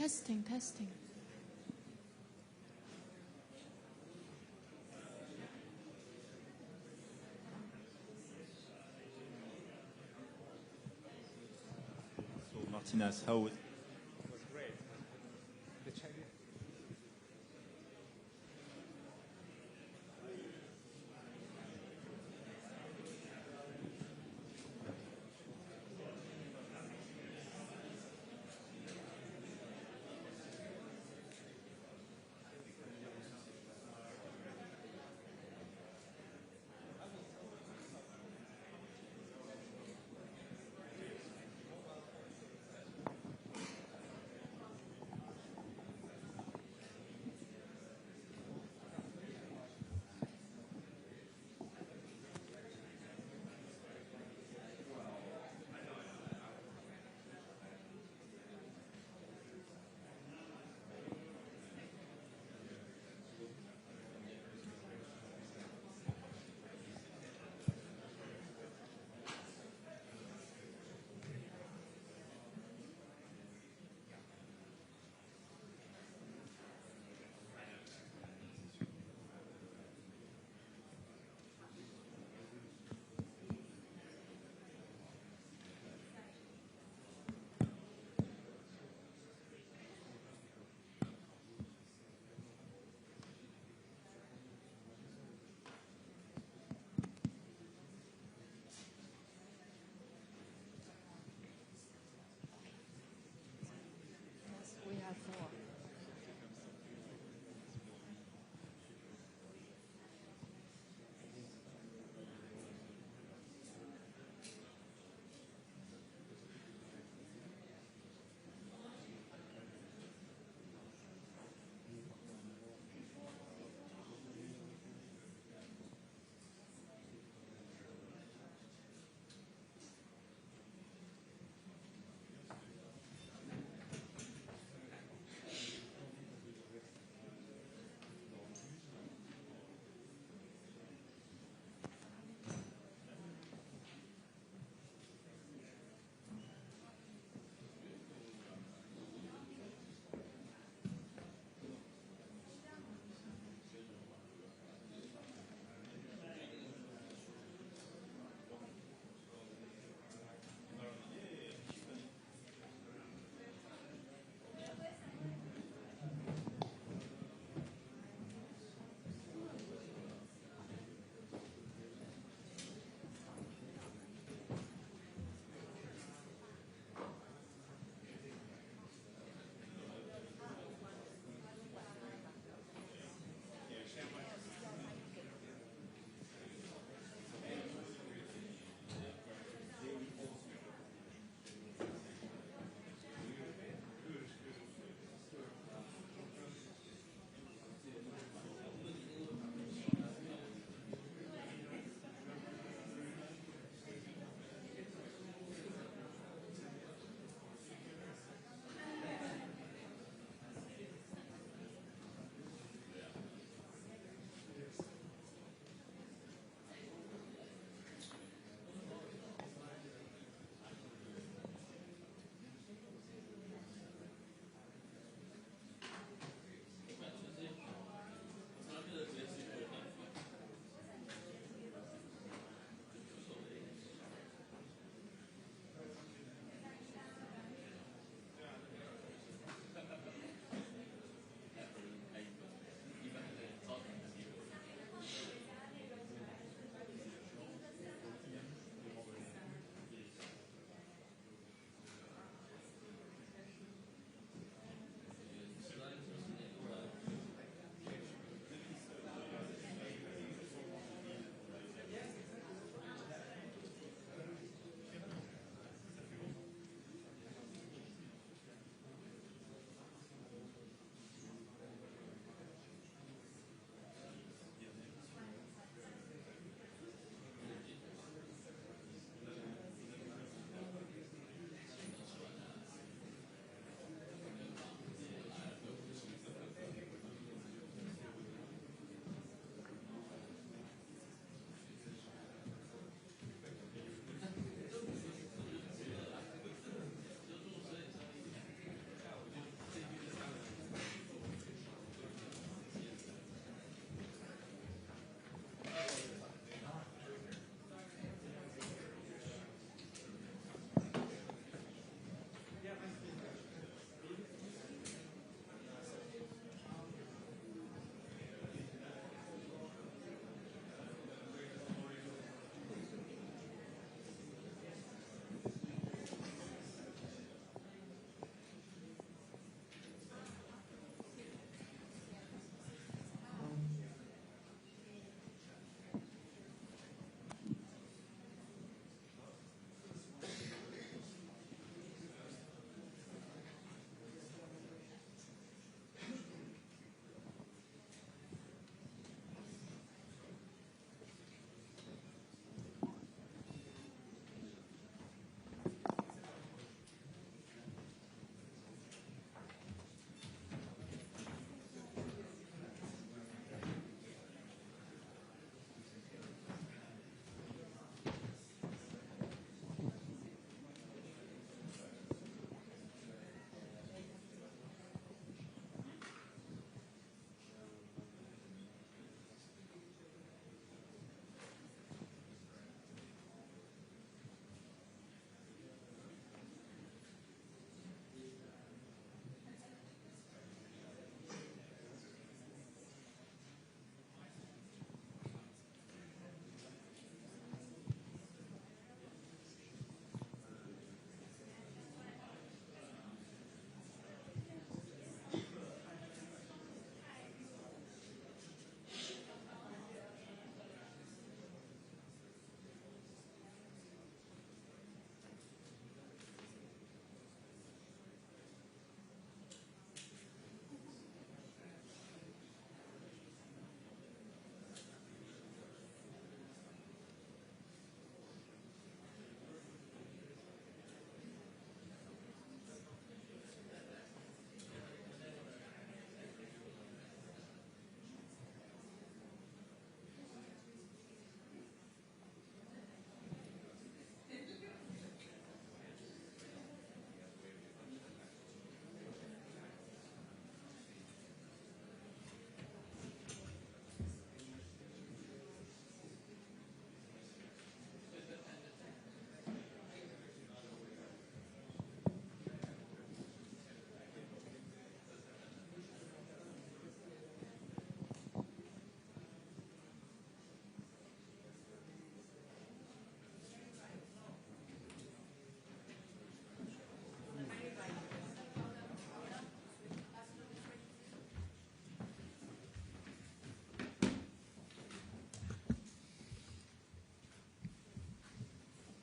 Testing, testing. So Martinez, how was great. The Chinese.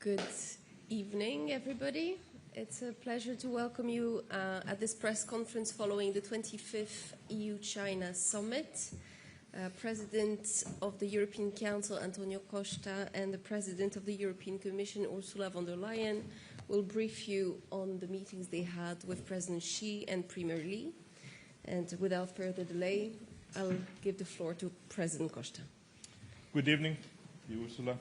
Good evening, everybody. It's a pleasure to welcome you at this press conference following the 25th EU-China Summit. President of the European Council, Antonio Costa, and the President of the European Commission, Ursula von der Leyen, will brief you on the meetings they had with President Xi and Premier Li. And without further delay, I'll give the floor to President Costa. Good evening, Ursula.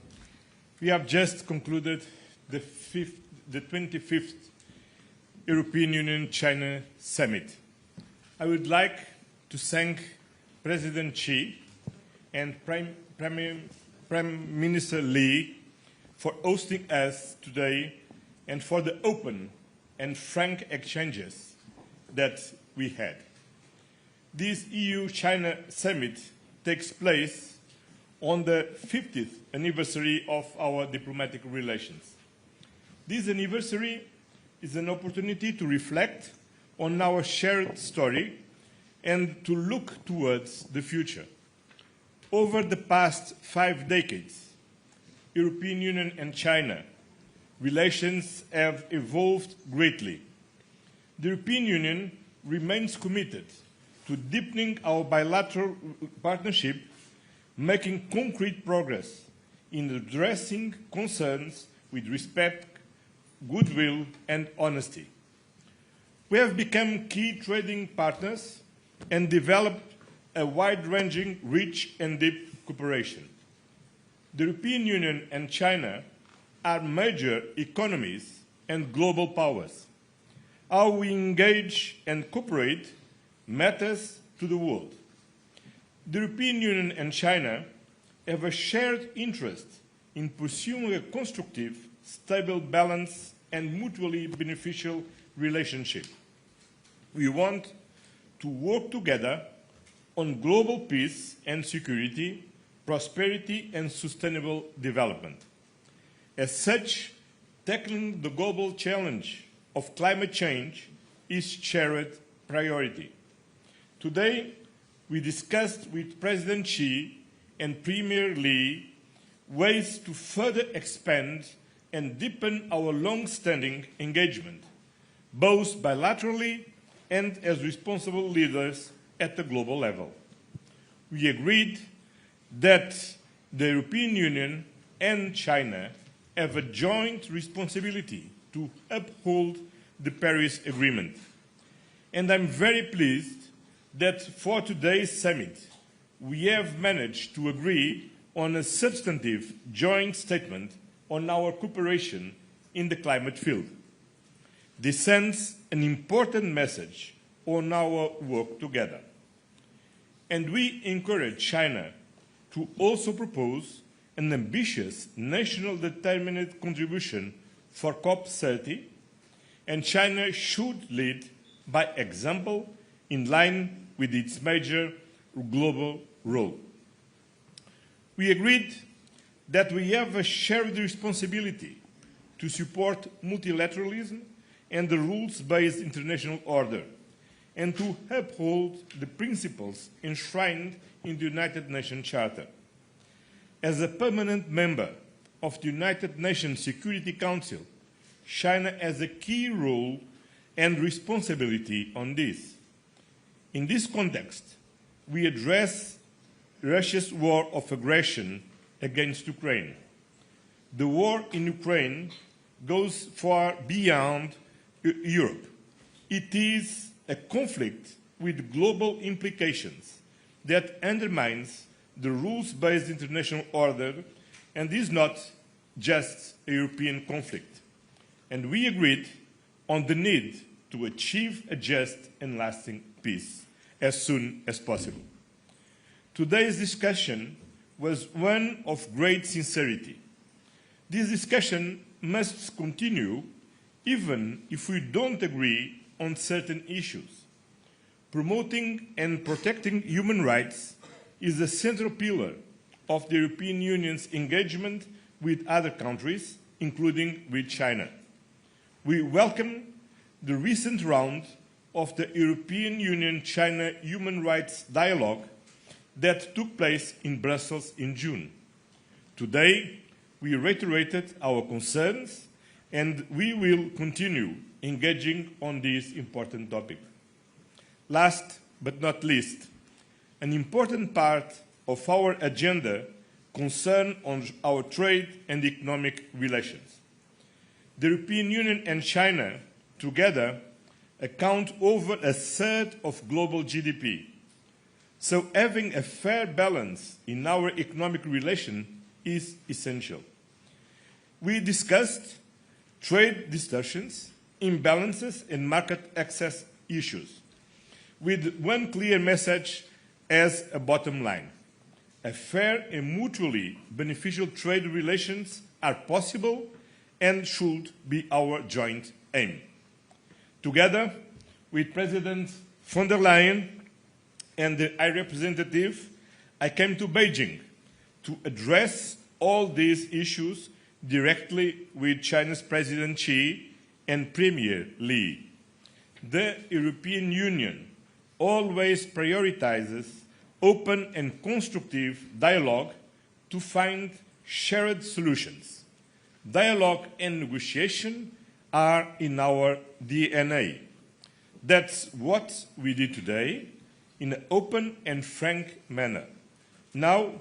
We have just concluded the 25th European Union-China Summit. I would like to thank President Xi and Prime Minister Li for hosting us today and for the open and frank exchanges that we had. This EU-China Summit takes place on the 50th anniversary of our diplomatic relations. This anniversary is an opportunity to reflect on our shared story and to look towards the future. Over the past 5 decades, European Union and China relations have evolved greatly. The European Union remains committed to deepening our bilateral partnership, making concrete progress in addressing concerns with respect, goodwill, and honesty. We have become key trading partners and developed a wide-ranging, rich and deep cooperation. The European Union and China are major economies and global powers. How we engage and cooperate matters to the world. The European Union and China have a shared interest in pursuing a constructive, stable, balanced, and mutually beneficial relationship. We want to work together on global peace and security, prosperity and sustainable development. As such, tackling the global challenge of climate change is shared priority. Today, we discussed with President Xi and Premier Li ways to further expand and deepen our long-standing engagement, both bilaterally and as responsible leaders at the global level. We agreed that the European Union and China have a joint responsibility to uphold the Paris Agreement. And I'm very pleased that for today's summit, we have managed to agree on a substantive joint statement on our cooperation in the climate field. This sends an important message on our work together. And we encourage China to also propose an ambitious national determined contribution for COP30, and China should lead by example in line with its major global role. We agreed that we have a shared responsibility to support multilateralism and the rules-based international order, and to uphold the principles enshrined in the United Nations Charter. As a permanent member of the United Nations Security Council, China has a key role and responsibility on this. In this context, we address Russia's war of aggression against Ukraine. The war in Ukraine goes far beyond Europe. It is a conflict with global implications that undermines the rules-based international order and is not just a European conflict. And we agreed on the need to achieve a just and lasting peace as soon as possible. Today's discussion was one of great sincerity. This discussion must continue even if we don't agree on certain issues. Promoting and protecting human rights is a central pillar of the European Union's engagement with other countries, including with China. We welcome the recent round of the European Union-China Human Rights Dialogue that took place in Brussels in June. Today, we reiterated our concerns, and we will continue engaging on this important topic. Last but not least, an important part of our agenda concerns our trade and economic relations. The European Union and China together account over a third of global GDP. So having a fair balance in our economic relation is essential. We discussed trade distortions, imbalances, and market access issues, with one clear message as a bottom line. A fair and mutually beneficial trade relations are possible and should be our joint aim. Together with President von der Leyen and the High Representative, I came to Beijing to address all these issues directly with China's President Xi and Premier Li. The European Union always prioritizes open and constructive dialogue to find shared solutions. Dialogue and negotiation are in our DNA. That's what we did today in an open and frank manner. Now,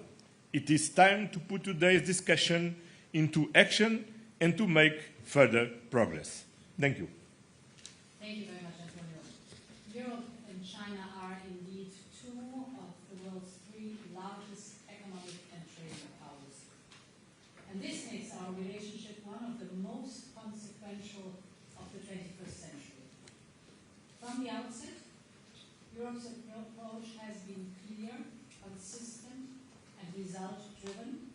it is time to put today's discussion into action and to make further progress. Thank you. Thank you very much, Antonio. Europe and China are indeed two of the world's three largest economic and trading powers. And this makes our relationship one of the most consequential of the 21st century. From the outset, Europe's approach has been clear, consistent, and result-driven.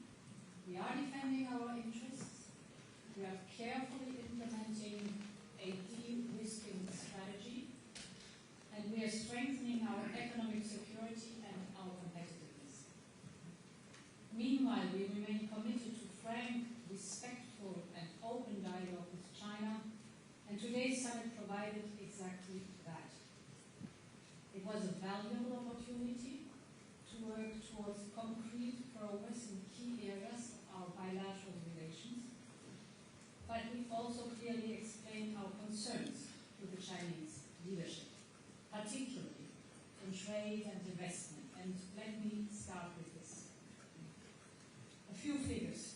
We are defending our interests. We are carefully implementing a de-risking strategy, and we are strengthening our economic security and our competitiveness. Meanwhile, we remain committed to frank, respectful, and open dialogue with China, and today's summit provided exactly that. It was a valuable opportunity to work towards concrete progress in key areas of our bilateral relations, but we also clearly explained our concerns to the Chinese leadership, particularly in trade and investment. And let me start with this. A few figures.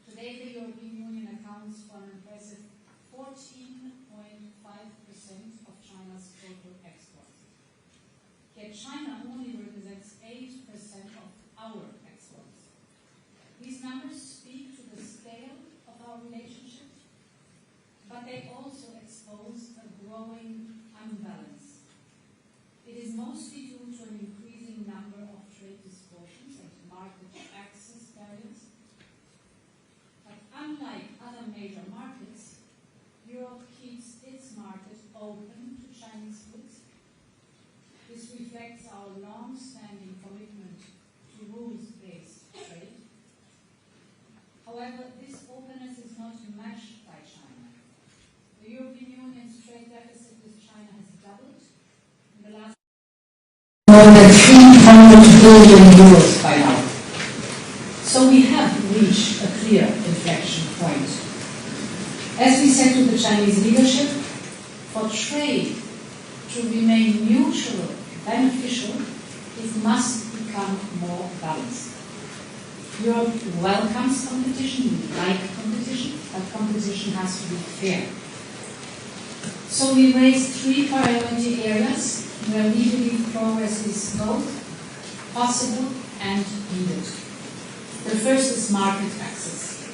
Today, the European Union accounts for an impressive 14.5% of China's total exports. Yet China only represents 8% of our exports. These numbers speak to the scale of our relationship, but they also expose a growing unbalance. It is mostly due to an increasing number of trade distortions and market access barriers. But unlike other major markets, Europe keeps its market open to Chinese goods. This reflects our long-standing commitment to rules-based trade. However, this openness is not matched by China. The European Union's trade deficit with China has doubled in the last more than 300 billion euros by now. So we have reached a clear inflection point. As we said to the Chinese leadership, for trade to remain mutual, beneficial, it must become more balanced. Europe welcomes competition, we like competition, but competition has to be fair. So we raised three priority areas where we believe progress is both possible and needed. The first is market access.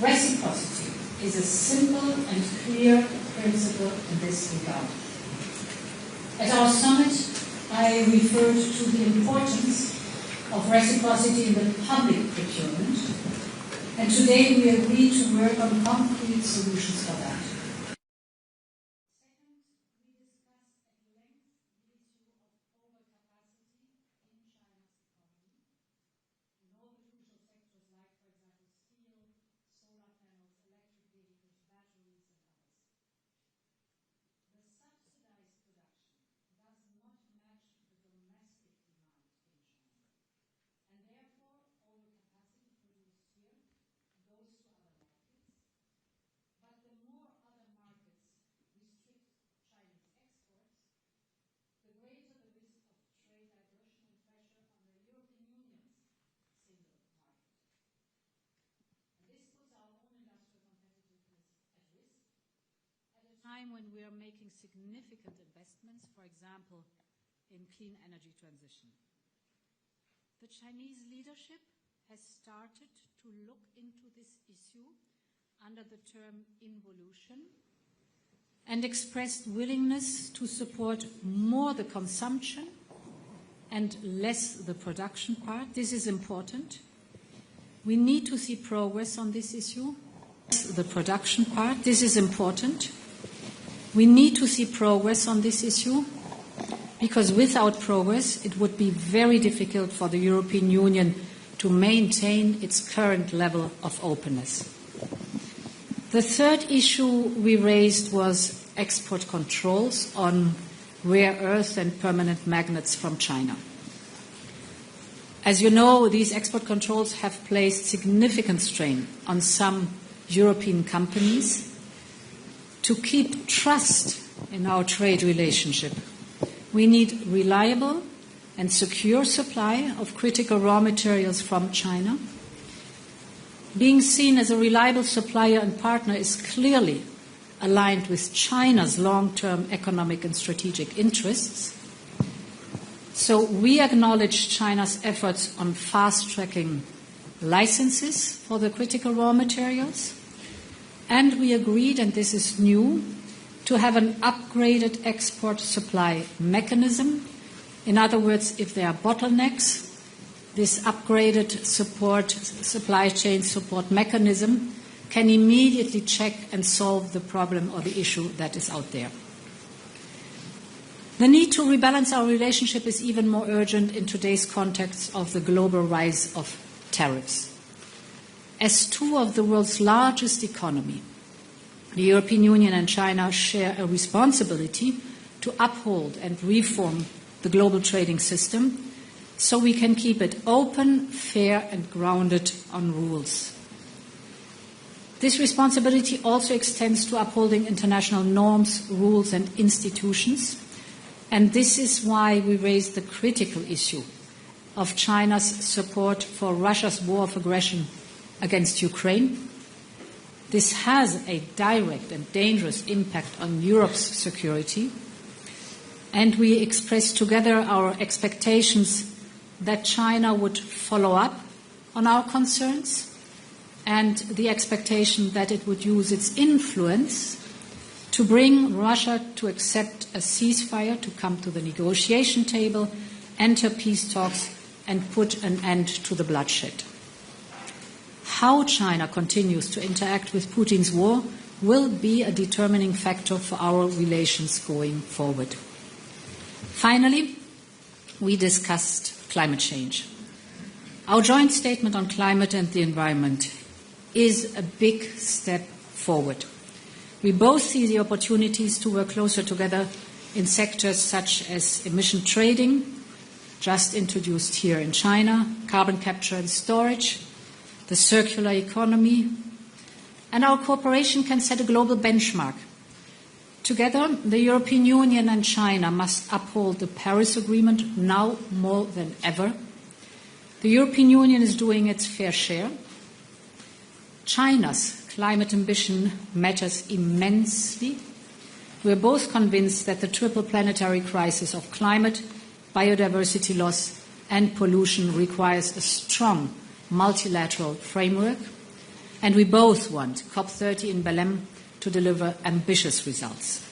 Reciprocity is a simple and clear principle in this regard. At our summit, I referred to the importance of reciprocity in the public procurement, and today we agreed to work on concrete solutions for that. Second, we discussed at length the issue of overcapacity in China's economy in all the crucial sectors like, for example, steel, solar panels, electric vehicles, batteries, and others. The subsidized production does not match the domestic demand in China, and therefore overcapacity produced here time when we are making significant investments, for example, in clean energy transition. The Chinese leadership has started to look into this issue under the term involution and expressed willingness to support more the consumption and less the production part. This is important. We need to see progress on this issue. The production part, this is important. We need to see progress on this issue because without progress it would be very difficult for the European Union to maintain its current level of openness. The third issue we raised was export controls on rare earth and permanent magnets from China. As you know, these export controls have placed significant strain on some European companies. To keep trust in our trade relationship, we need reliable and secure supply of critical raw materials from China. Being seen as a reliable supplier and partner is clearly aligned with China's long-term economic and strategic interests. So we acknowledge China's efforts on fast-tracking licenses for the critical raw materials, and we agreed, and this is new, to have an upgraded export supply mechanism. In other words, if there are bottlenecks, this upgraded supply chain support mechanism can immediately check and solve the problem or the issue that is out there. The need to rebalance our relationship is even more urgent in today's context of the global rise of tariffs. As two of the world's largest economies, the European Union and China share a responsibility to uphold and reform the global trading system so we can keep it open, fair, and grounded on rules. This responsibility also extends to upholding international norms, rules, and institutions, and this is why we raised the critical issue of China's support for Russia's war of aggression against Ukraine. This has a direct and dangerous impact on Europe's security, and we expressed together our expectations that China would follow up on our concerns and the expectation that it would use its influence to bring Russia to accept a ceasefire, to come to the negotiation table, enter peace talks, and put an end to the bloodshed. How China continues to interact with Putin's war will be a determining factor for our relations going forward. Finally, we discussed climate change. Our joint statement on climate and the environment is a big step forward. We both see the opportunities to work closer together in sectors such as emission trading, just introduced here in China, carbon capture and storage, the circular economy, and our cooperation can set a global benchmark. Together, the European Union and China must uphold the Paris Agreement now more than ever. The European Union is doing its fair share. China's climate ambition matters immensely. We are both convinced that the triple planetary crisis of climate, biodiversity loss, and pollution requires a strong multilateral framework, and we both want COP30 in Belém to deliver ambitious results.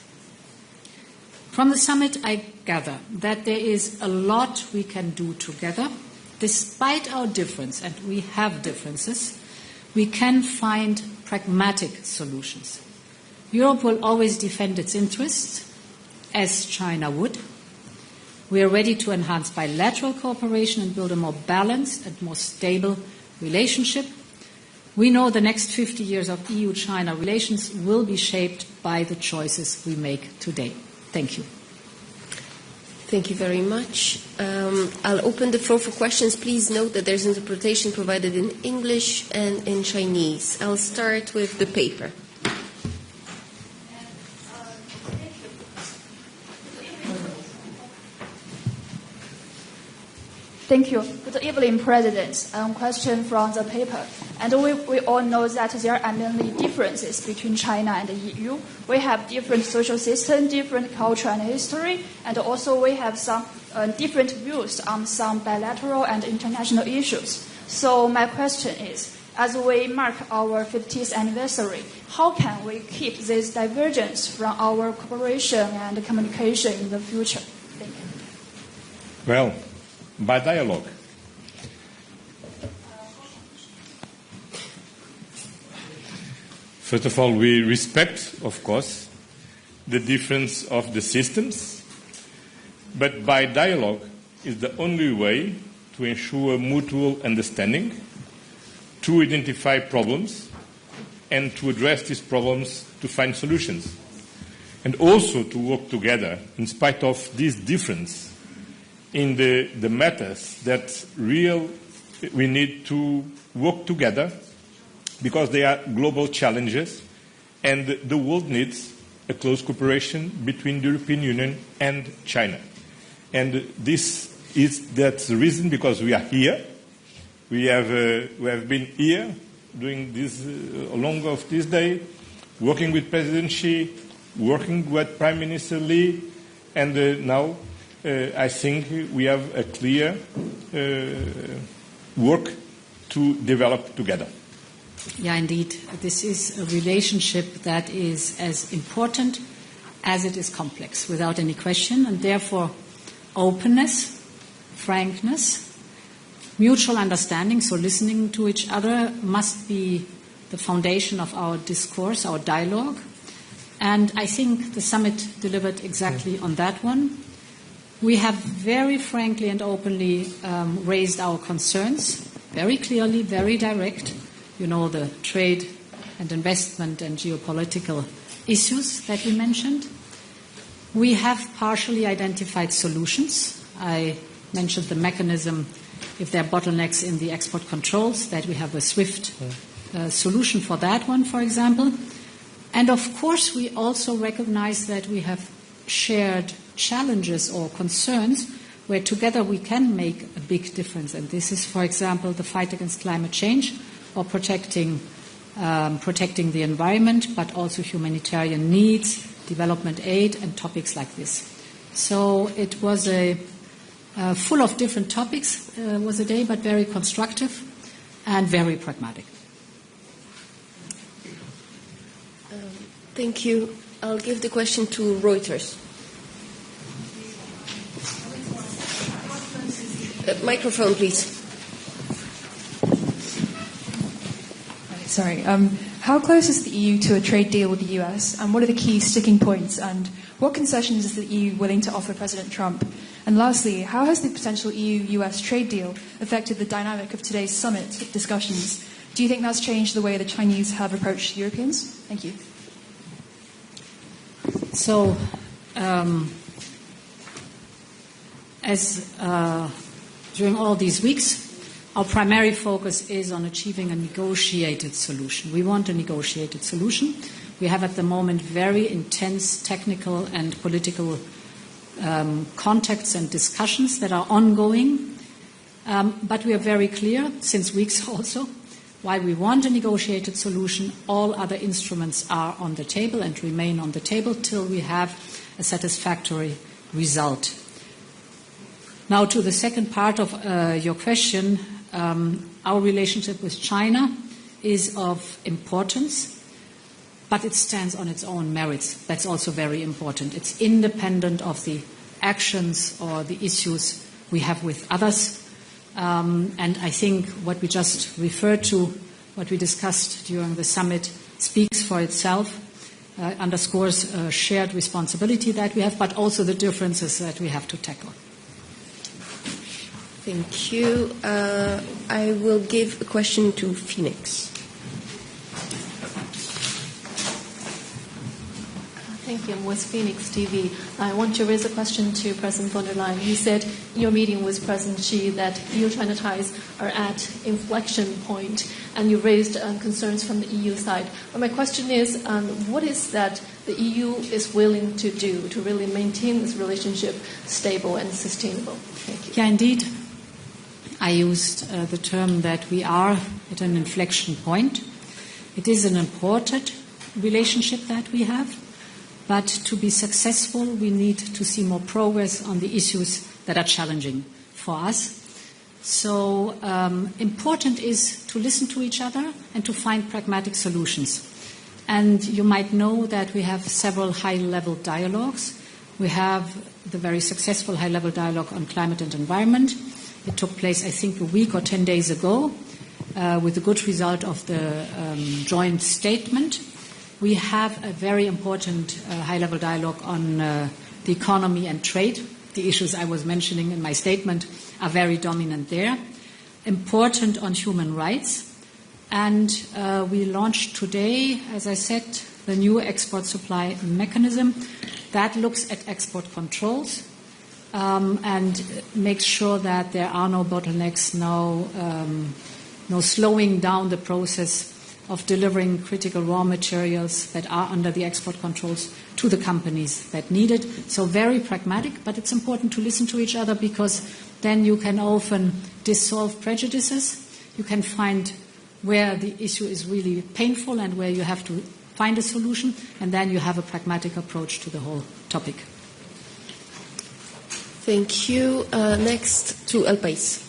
From the summit, I gather that there is a lot we can do together. Despite our difference, and we have differences, we can find pragmatic solutions. Europe will always defend its interests, as China would. We are ready to enhance bilateral cooperation and build a more balanced and more stable relationship. We know the next 50 years of EU-China relations will be shaped by the choices we make today. Thank you. Thank you very much. I'll open the floor for questions. Please note that there's interpretation provided in English and in Chinese. I'll start with the paper. Thank you. Good evening, President. Question from the paper. And we all know that there are many differences between China and the EU. We have different social system, different culture and history, and also we have some different views on some bilateral and international issues. So my question is, as we mark our 50th anniversary, how can we keep this divergence from our cooperation and communication in the future? Thank you. Well, by dialogue. First of all, we respect, of course, the difference of the systems, but by dialogue is the only way to ensure mutual understanding, to identify problems, and to address these problems to find solutions, and also to work together in spite of this difference in the matters that we need to work together because they are global challenges and the world needs a close cooperation between the European Union and China. And that's the reason because we are here. We have been here doing this along of this day, working with President Xi, working with Prime Minister Li, and now I think we have a clear work to develop together. Yeah, indeed. This is a relationship that is as important as it is complex, without any question, and therefore openness, frankness, mutual understanding, so listening to each other must be the foundation of our discourse, our dialogue. And I think the summit delivered exactly on that one. We have very frankly and openly raised our concerns, very clearly, very direct. You know, the trade and investment and geopolitical issues that we mentioned. We have partially identified solutions. I mentioned the mechanism, if there are bottlenecks in the export controls, that we have a swift solution for that one, for example. And of course, we also recognize that we have shared challenges or concerns where together we can make a big difference. And this is, for example, the fight against climate change or protecting the environment, but also humanitarian needs, development aid, and topics like this. So it was full of different topics, was a day, but very constructive and very pragmatic. Thank you. I'll give the question to Reuters. Microphone, please. Sorry. How close is the EU to a trade deal with the US, and what are the key sticking points, and what concessions is the EU willing to offer President Trump? And lastly, how has the potential EU-US trade deal affected the dynamic of today's summit discussions? Do you think that's changed the way the Chinese have approached Europeans? Thank you. So, during all these weeks, our primary focus is on achieving a negotiated solution. We want a negotiated solution. We have at the moment very intense technical and political contacts and discussions that are ongoing. But we are very clear, since weeks also, why we want a negotiated solution. All other instruments are on the table and remain on the table till we have a satisfactory result. Now to the second part of your question, our relationship with China is of importance, but it stands on its own merits. That's also very important. It's independent of the actions or the issues we have with others. And I think what we just referred to, what we discussed during the summit, speaks for itself, underscores a shared responsibility that we have, but also the differences that we have to tackle. Thank you. I will give a question to Phoenix. Thank you. I'm with Phoenix TV. I want to raise a question to President von der Leyen. You said in your meeting with President Xi that EU-China ties are at inflection point, and you raised concerns from the EU side. But my question is, what is that the EU is willing to do to really maintain this relationship stable and sustainable? Thank you. Yeah, indeed. I used the term that we are at an inflection point. It is an important relationship that we have, but to be successful, we need to see more progress on the issues that are challenging for us. So important is to listen to each other and to find pragmatic solutions. And you might know that we have several high-level dialogues. We have the very successful high-level dialogue on climate and environment. It took place, I think, a week or 10 days ago with the good result of the joint statement. We have a very important high-level dialogue on the economy and trade. The issues I was mentioning in my statement are very dominant there. Important on human rights. And we launched today, as I said, the new export supply mechanism that looks at export controls and makes sure that there are no bottlenecks, no slowing down the process of delivering critical raw materials that are under the export controls to the companies that need it. So very pragmatic, but it's important to listen to each other because then you can often dissolve prejudices. You can find where the issue is really painful and where you have to find a solution, and then you have a pragmatic approach to the whole topic. Thank you. Next to El País.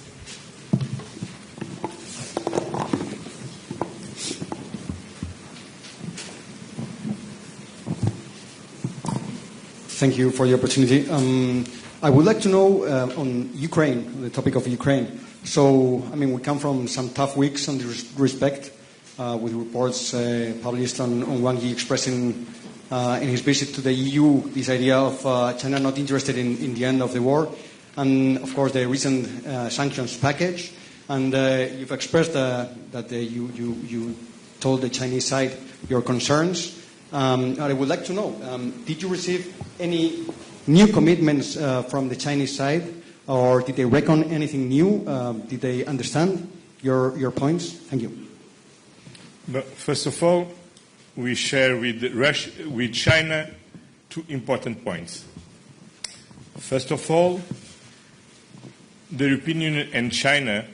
Thank you for the opportunity. I would like to know on Ukraine, the topic of Ukraine. So, I mean, we come from some tough weeks in this respect, with reports published on Wang Yi expressing in his visit to the EU this idea of China not interested in the end of the war, and of course the recent sanctions package. And you've expressed that you told the Chinese side your concerns. I would like to know, did you receive any new commitments from the Chinese side, or did they reckon anything new? Did they understand your points? Thank you. But first of all, we share with China two important points. First of all, the European Union and China,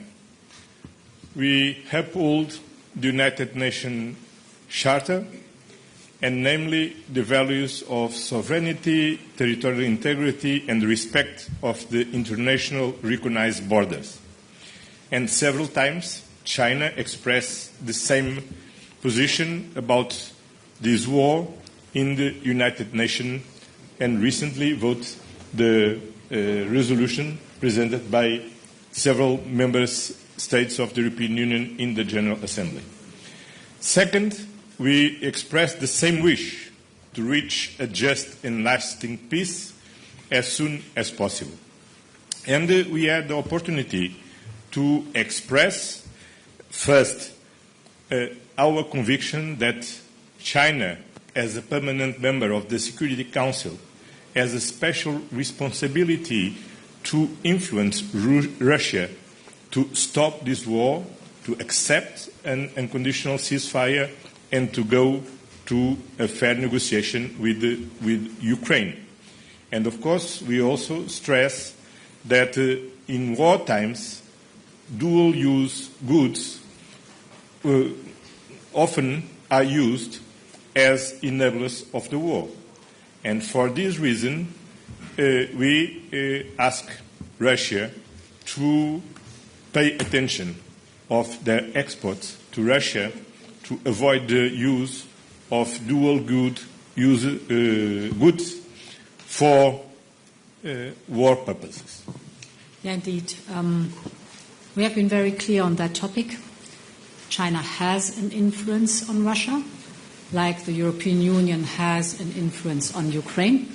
we uphold the United Nations Charter, and namely the values of sovereignty, territorial integrity, and respect of the international recognized borders. And several times, China expressed the same position about this war in the United Nations, and recently voted the resolution presented by several member states of the European Union in the General Assembly. Second, we expressed the same wish to reach a just and lasting peace as soon as possible. And we had the opportunity to express, first, our conviction that China, as a permanent member of the Security Council, has a special responsibility to influence Russia to stop this war, to accept an unconditional ceasefire, and to go to a fair negotiation with Ukraine. And of course, we also stress that in war times, dual-use goods often are used as enablers of the war. And for this reason, we ask Russia to pay attention of their exports to Russia to avoid the use of dual goods for war purposes. Yeah, indeed. We have been very clear on that topic. China has an influence on Russia, like the European Union has an influence on Ukraine,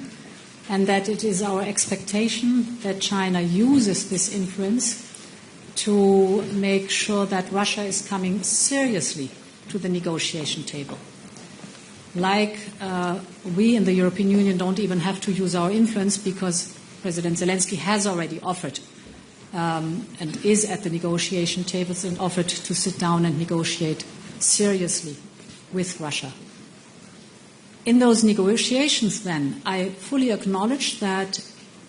and that it is our expectation that China uses this influence to make sure that Russia is coming seriously to the negotiation table. Like we in the European Union don't even have to use our influence because President Zelensky has already offered and is at the negotiation tables and offered to sit down and negotiate seriously with Russia. In those negotiations then, I fully acknowledge that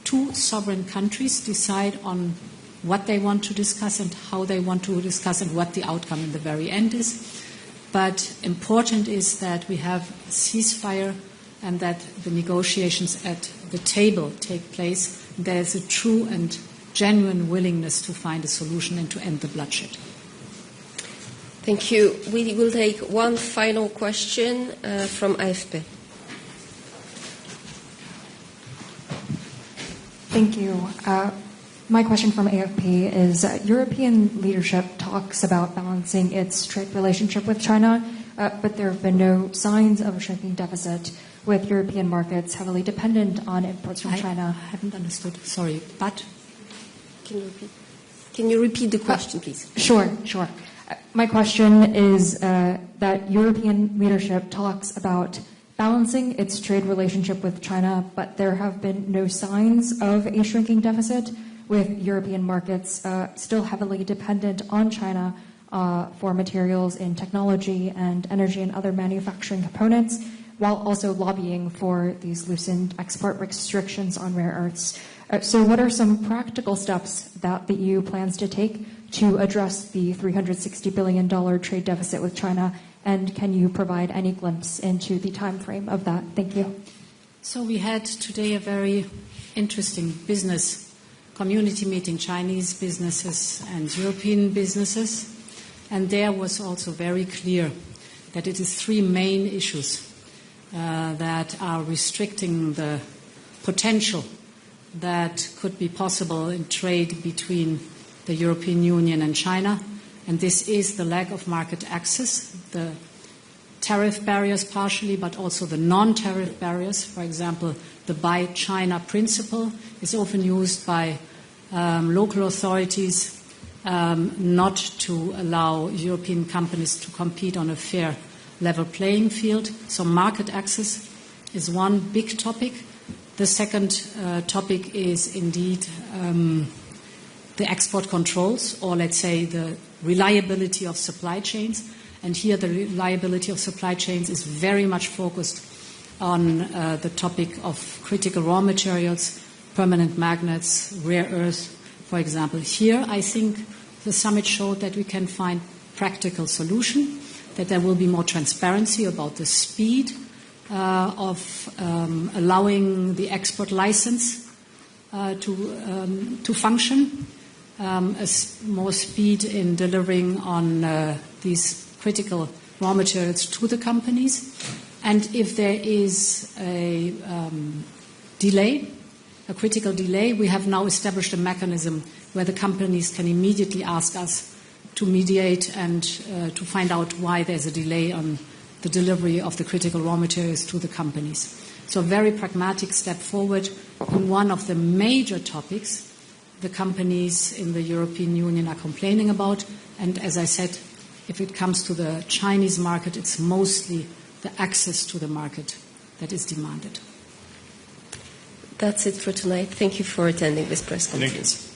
two sovereign countries decide on what they want to discuss and how they want to discuss and what the outcome in the very end is. But important is that we have a ceasefire and that the negotiations at the table take place. There is a true and genuine willingness to find a solution and to end the bloodshed. Thank you. We will take one final question from AFP. Thank you. My question from AFP is European leadership talks about balancing its trade relationship with China, but there have been no signs of a shrinking deficit, with European markets heavily dependent on imports from China. I haven't understood. Sorry, but can you repeat the question, please? Sure. My question is that European leadership talks about balancing its trade relationship with China, but there have been no signs of a shrinking deficit, with European markets still heavily dependent on China for materials in technology and energy and other manufacturing components, while also lobbying for these loosened export restrictions on rare earths. So what are some practical steps that the EU plans to take to address the $360 billion trade deficit with China, and can you provide any glimpse into the time frame of that? Thank you. So we had today a very interesting business community meeting, Chinese businesses and European businesses, and there was also very clear that it is three main issues that are restricting the potential that could be possible in trade between the European Union and China, and this is the lack of market access, the tariff barriers partially, but also the non-tariff barriers. For example, the Buy China principle is often used by local authorities not to allow European companies to compete on a fair level playing field. So market access is one big topic. The second topic is indeed the export controls, or let's say the reliability of supply chains. And here the reliability of supply chains is very much focused on the topic of critical raw materials, permanent magnets, rare earths, for example. Here, I think the summit showed that we can find practical solution, that there will be more transparency about the speed of allowing the export license to function, more speed in delivering on these critical raw materials to the companies. And if there is a delay, a critical delay, we have now established a mechanism where the companies can immediately ask us to mediate and to find out why there's a delay on the delivery of the critical raw materials to the companies. So a very pragmatic step forward in one of the major topics the companies in the European Union are complaining about. And as I said, if it comes to the Chinese market, it's mostly the access to the market that is demanded. That's it for tonight. Thank you for attending this press conference.